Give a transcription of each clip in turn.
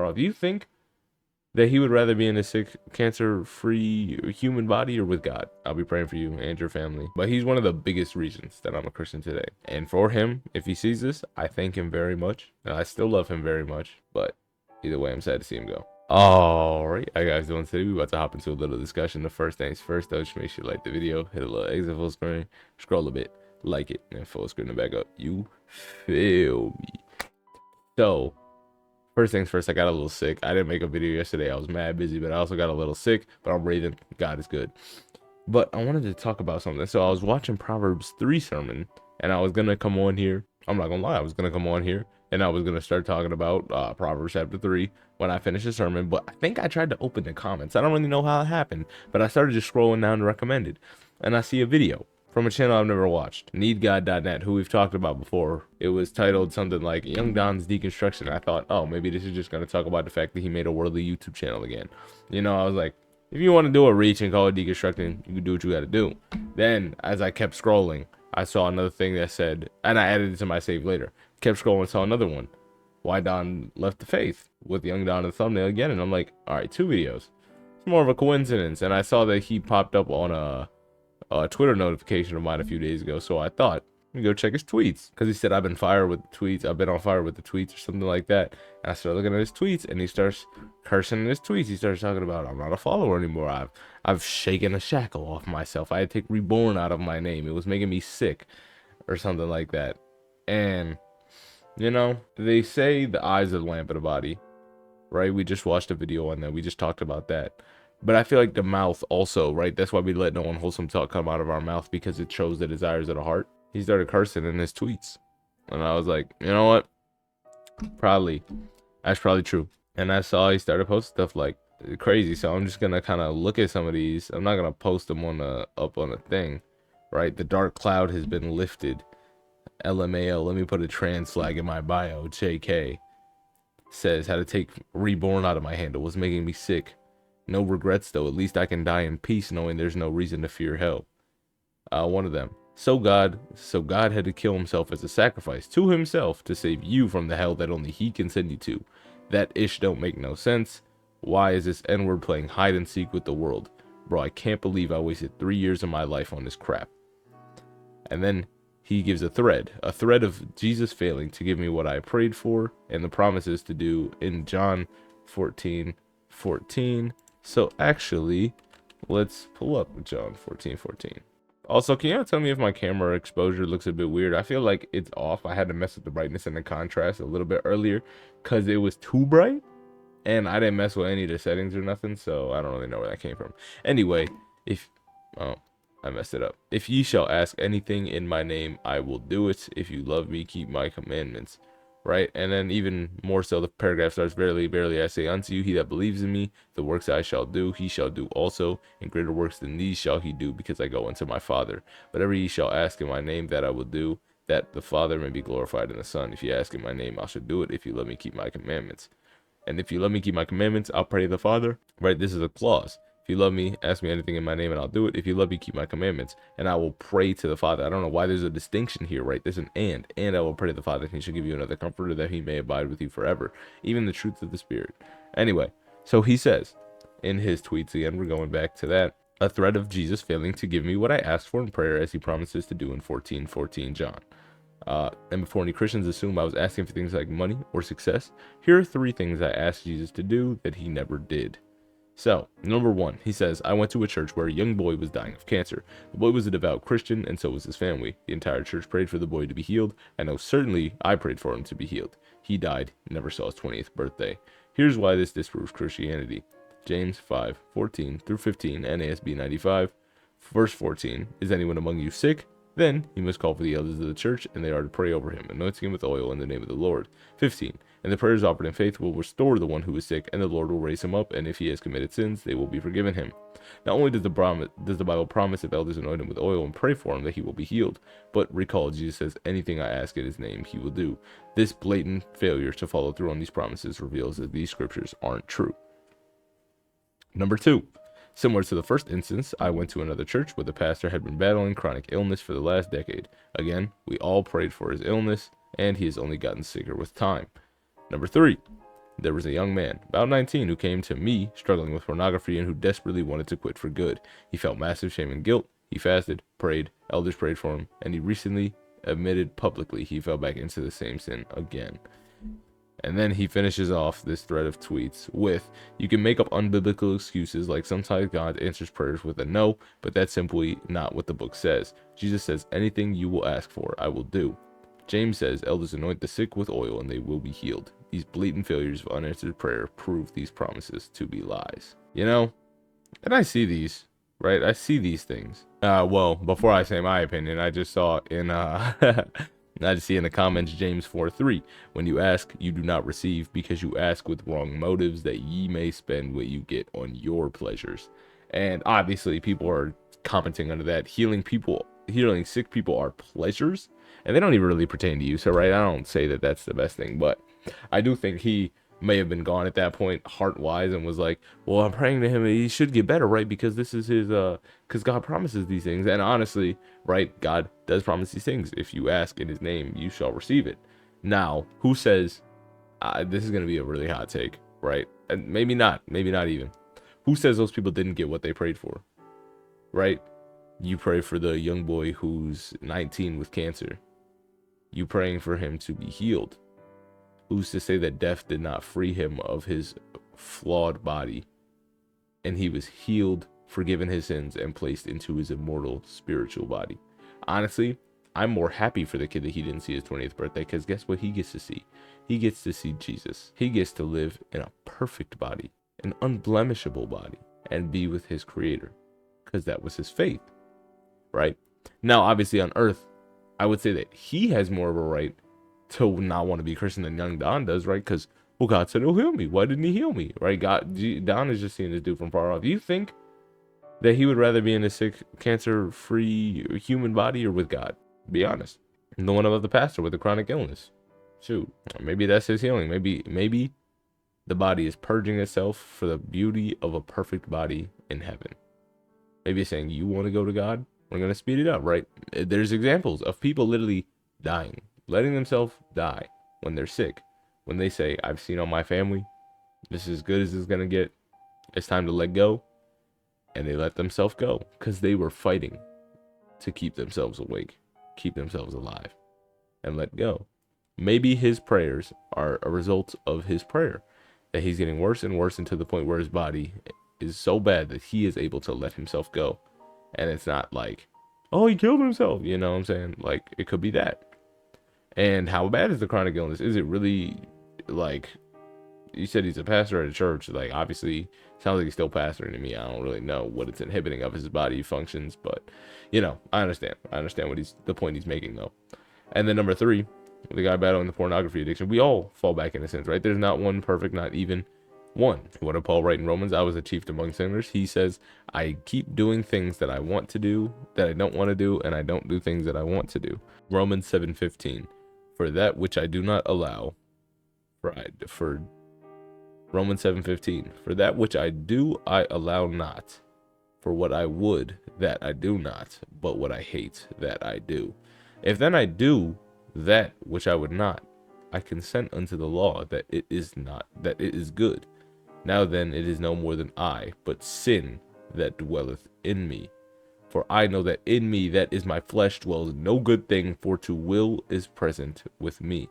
off. Do you think that he would rather be in a sick, cancer-free human body or with God? I'll be praying for you and your family. But he's one of the biggest reasons that I'm a Christian today. And for him, if he sees this, I thank him very much. And I still love him very much. But either way, I'm sad to see him go. Alright, how you guys doing today? We about to hop into a little discussion. The first things first, though, just make sure you like the video, hit a little exit full screen, scroll a bit, like it, and full screen it back up. You feel me? So, first things first, I got a little sick. I didn't make a video yesterday. I was mad busy, but I also got a little sick, but I'm breathing. God is good. But I wanted to talk about something. So I was watching Proverbs 3 sermon, and I was going to come on here. I'm not going to lie. I was going to come on here, and I was going to start talking about Proverbs chapter 3 when I finished the sermon. But I think I tried to open the comments. I don't really know how it happened, but I started just scrolling down to recommended, and I see a video from a channel I've never watched, needgod.net, who we've talked about before. It was titled something like Young Don's Deconstruction. I thought, oh, maybe this is just going to talk about the fact that he made a worldly YouTube channel again. You know, I was like, if you want to do a reach and call it deconstructing, you can do what you got to do. Then, as I kept scrolling, I saw another thing that said, and I added it to my save later, kept scrolling and saw another one, why Don left the faith, with Young Don in the thumbnail again. And I'm like, all right, 2 videos. It's more of a coincidence. And I saw that he popped up on a Twitter notification of mine a few days ago, so I thought, let me go check his tweets, because he said I've been on fire with the tweets or something like that. And I started looking at his tweets, and he starts cursing in his tweets. He starts talking about, I'm not a follower anymore. I've shaken a shackle off myself. I had to take reborn out of my name. It was making me sick, or something like that. And you know, they say the eyes are the lamp of the body, right? We just watched a video on that. We just talked about that. But I feel like the mouth also, right? That's why we let no unwholesome talk come out of our mouth, because it shows the desires of the heart. He started cursing in his tweets. And I was like, you know what? That's probably true. And I saw he started posting stuff like crazy. So I'm just going to kind of look at some of these. I'm not going to post them up on a thing, right? The dark cloud has been lifted. LMAO. Let me put a trans flag in my bio. JK says how to take reborn out of my handle was making me sick. No regrets, though. At least I can die in peace knowing there's no reason to fear hell. One of them. So God had to kill himself as a sacrifice to himself to save you from the hell that only he can send you to. That ish don't make no sense. Why is this N-word playing hide and seek with the world? Bro, I can't believe I wasted 3 years of my life on this crap. And then he gives a thread of Jesus failing to give me what I prayed for and the promises to do in John 14:14. So actually, let's pull up John 14:14. Also, can you tell me if my camera exposure looks a bit weird? I feel like it's off. I had to mess with the brightness and the contrast a little bit earlier because it was too bright. And I didn't mess with any of the settings or nothing, so I don't really know where that came from. Anyway, I messed it up. If ye shall ask anything in my name, I will do it. If you love me, keep my commandments. Right? And then even more so, the paragraph starts, verily, verily, I say unto you, he that believes in me, the works I shall do, he shall do also, and greater works than these shall he do, because I go unto my Father. Whatever ye shall ask in my name, that I will do, that the Father may be glorified in the Son. If you ask in my name, I shall do it, if you let me keep my commandments. And if you let me keep my commandments, I'll pray to the Father. Right? This is a clause. If you love me, ask me anything in my name and I'll do it. If you love me, keep my commandments, and I will pray to the Father. I don't know why there's a distinction here, right? There's an and I will pray to the Father, and he shall give you another comforter, that he may abide with you forever, even the truth of the Spirit. Anyway, so he says in his tweets, again, we're going back to that, a thread of Jesus failing to give me what I asked for in prayer, as he promises to do in 14:14 John. And before any Christians assume I was asking for things like money or success, here are 3 things I asked Jesus to do that he never did. So, number 1, he says, I went to a church where a young boy was dying of cancer. The boy was a devout Christian, and so was his family. The entire church prayed for the boy to be healed. I know certainly I prayed for him to be healed. He died, never saw his 20th birthday. Here's why this disproves Christianity. James 5:14 through 15, NASB 95. Verse 14, is anyone among you sick? Then he must call for the elders of the church, and they are to pray over him, anointing him with oil in the name of the Lord. 15. And the prayers offered in faith will restore the one who is sick, and the Lord will raise him up, and if he has committed sins, they will be forgiven him. Not only does the Bible promise if elders anoint him with oil and pray for him that he will be healed, but recall Jesus says, anything I ask in his name, he will do. This blatant failure to follow through on these promises reveals that these scriptures aren't true. Number 2. Similar to the first instance, I went to another church where the pastor had been battling chronic illness for the last decade. Again, we all prayed for his illness, and he has only gotten sicker with time. Number 3. There was a young man, about 19, who came to me struggling with pornography and who desperately wanted to quit for good. He felt massive shame and guilt. He fasted, prayed, elders prayed for him, and he recently admitted publicly he fell back into the same sin again. And then he finishes off this thread of tweets with, you can make up unbiblical excuses like sometimes God answers prayers with a no, but that's simply not what the book says. Jesus says, anything you will ask for, I will do. James says, elders anoint the sick with oil and they will be healed. These blatant failures of unanswered prayer prove these promises to be lies. You know, and I see these, right? I see these things. Well, before I say my opinion, I just saw in, I just see in the comments James 4:3, when you ask, you do not receive, because you ask with wrong motives, that ye may spend what you get on your pleasures. And obviously people are commenting under that, healing sick people are pleasures, and they don't even really pertain to you. So right, I don't say that that's the best thing, but I do think he may have been gone at that point heart wise and was like, well, I'm praying to him, he should get better, right? Because this is his because God promises these things. And honestly, right, God does promise these things. If you ask in his name, you shall receive it. Now, who says this is going to be a really hot take, right? And maybe not even. Who says those people didn't get what they prayed for, right? You pray for the young boy who's 19 with cancer. You praying for him to be healed. Who's to say that death did not free him of his flawed body, and he was healed, forgiven his sins, and placed into his immortal spiritual body? Honestly, I'm more happy for the kid that he didn't see his 20th birthday, because guess what he gets to see? He gets to see Jesus. He gets to live in a perfect body, an unblemishable body, and be with his creator, because that was his faith, right? Now, obviously on earth, I would say that he has more of a right to not want to be Christian than young Don does, right? Because, well, God said he'll heal me. Why didn't he heal me, right? Don is just seeing this dude from far off. You think that he would rather be in a sick, cancer-free human body or with God? Be honest. The one about the pastor with a chronic illness. Shoot, maybe that's his healing. Maybe the body is purging itself for the beauty of a perfect body in heaven. Maybe it's saying, you want to go to God? We're going to speed it up, right? There's examples of people literally dying, letting themselves die when they're sick. When they say, I've seen all my family, this is as good as it's going to get, it's time to let go. And they let themselves go because they were fighting to keep themselves awake, keep themselves alive, and let go. Maybe his prayers are a result of his prayer, that he's getting worse and worse, and to the point where his body is so bad that he is able to let himself go. And it's not like, oh, he killed himself, you know what I'm saying? Like, it could be that. And how bad is the chronic illness? Is it really, like, you said he's a pastor at a church, like, obviously sounds like he's still pastoring to me. I don't really know what it's inhibiting of his body functions, but you know, I understand what the point he's making though. And then number 3, the guy battling the pornography addiction. We all fall back in a sense, right? There's not one perfect, not even one. What did Paul write in Romans? I was a chief among sinners. He says, I keep doing things that I want to do, that I don't want to do, and I don't do things that I want to do. Romans 7:15. For that which I do not allow, for Romans 7:15. For that which I do, I allow not. For what I would, that I do not, but what I hate, that I do. If then I do that which I would not, I consent unto the law that it is good. Now then, it is no more than I, but sin that dwelleth in me. For I know that in me, that is my flesh, dwells no good thing, for to will is present with me.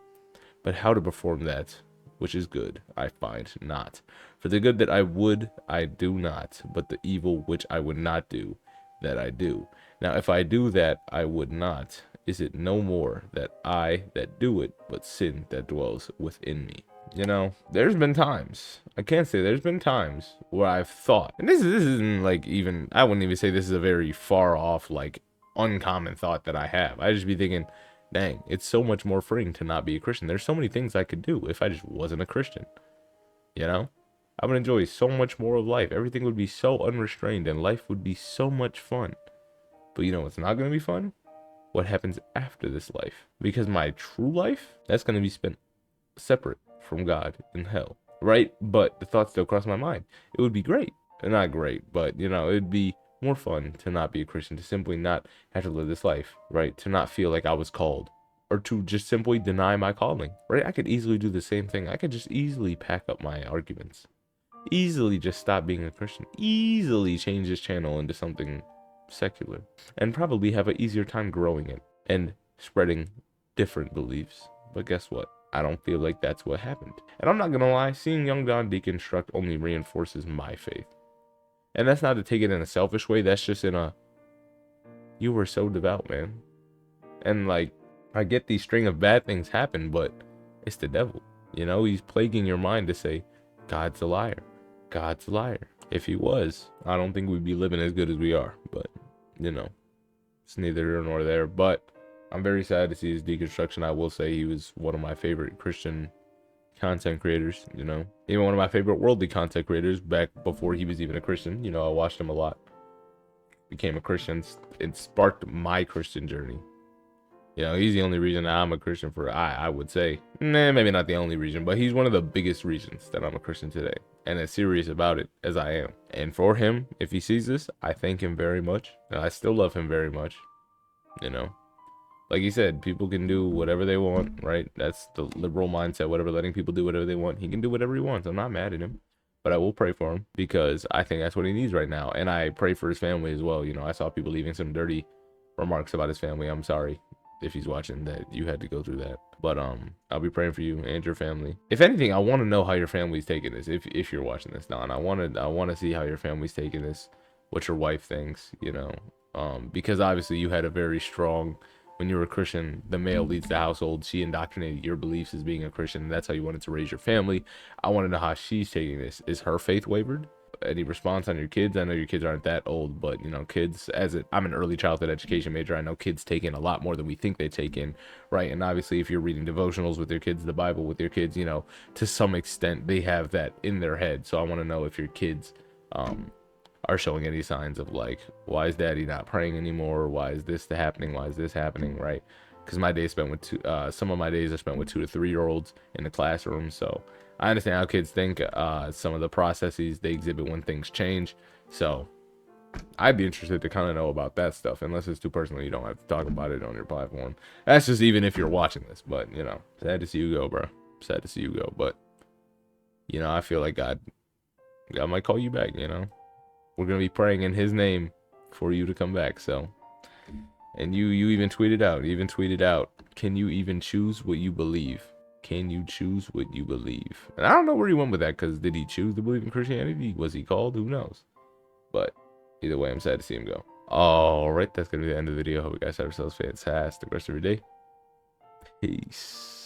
But how to perform that which is good, I find not. For the good that I would, I do not, but the evil which I would not do, that I do. Now if I do that I would not, is it no more that I that do it, but sin that dwells within me? You know, there's been times, I can't say there's been times where I've thought, and this isn't like even, I wouldn't even say this is a very far off, like uncommon thought that I have. I just be thinking, dang, it's so much more freeing to not be a Christian. There's so many things I could do if I just wasn't a Christian. You know, I would enjoy so much more of life. Everything would be so unrestrained and life would be so much fun. But you know what's not going to be fun? What happens after this life? Because my true life, that's going to be spent separate from God in hell, right? But the thought still crossed my mind. It would be great. Not great, but you know, it'd be more fun to not be a Christian, to simply not have to live this life, right? To not feel like I was called or to just simply deny my calling, right? I could easily do the same thing. I could just easily pack up my arguments, easily just stop being a Christian, easily change this channel into something secular, and probably have an easier time growing it and spreading different beliefs. But guess what? I don't feel like that's what happened. And I'm not gonna lie, seeing Young Don deconstruct only reinforces my faith. And that's not to take it in a selfish way, that's just in a, you were so devout, man. And like, I get these string of bad things happen, but it's the devil. You know, he's plaguing your mind to say, God's a liar. God's a liar. If he was, I don't think we'd be living as good as we are. But, you know, it's neither here nor there. But I'm very sad to see his deconstruction. I will say he was one of my favorite Christian content creators, you know. Even one of my favorite worldly content creators back before he was even a Christian. You know, I watched him a lot. Became a Christian. It sparked my Christian journey. You know, he's the only reason I'm a Christian for, I would say. Nah, maybe not the only reason, but he's one of the biggest reasons that I'm a Christian today. And as serious about it as I am. And for him, if he sees this, I thank him very much. And I still love him very much. You know, like he said, people can do whatever they want, right? That's the liberal mindset, whatever, letting people do whatever they want. He can do whatever he wants. I'm not mad at him. But I will pray for him because I think that's what he needs right now. And I pray for his family as well. You know, I saw people leaving some dirty remarks about his family. I'm sorry if he's watching that you had to go through that. But I'll be praying for you and your family. If anything, I want to know how your family's taking this. If you're watching this, Don, I want to see how your family's taking this, what your wife thinks, you know. Because obviously you had a very strong, when you were a Christian, the male leads the household. She indoctrinated your beliefs as being a Christian, and that's how you wanted to raise your family. I want to know how she's taking this. Is her faith wavered? Any response on your kids? I know your kids aren't that old, but you know, kids, I'm an early childhood education major. I know kids take in a lot more than we think they take in, right? And obviously if you're reading devotionals with your kids, the Bible with your kids, you know, to some extent they have that in their head. So I want to know if your kids are showing any signs of like, why is daddy not praying anymore? Why is this happening? Why is this happening? Right? Because my days spent with some of my days I spent with 2 to 3 year olds in the classroom. So I understand how kids think, some of the processes they exhibit when things change. So I'd be interested to kind of know about that stuff. Unless it's too personal, you don't have to talk about it on your platform. That's just even if you're watching this. But, you know, sad to see you go, bro. Sad to see you go. But, you know, I feel like God might call you back, you know. We're going to be praying in his name for you to come back. So, and you even tweeted out, can you even choose what you believe? Can you choose what you believe? And I don't know where he went with that, because did he choose to believe in Christianity? Was he called? Who knows? But either way, I'm sad to see him go. All right, that's going to be the end of the video. Hope you guys have yourselves a fantastic rest of your day. Peace.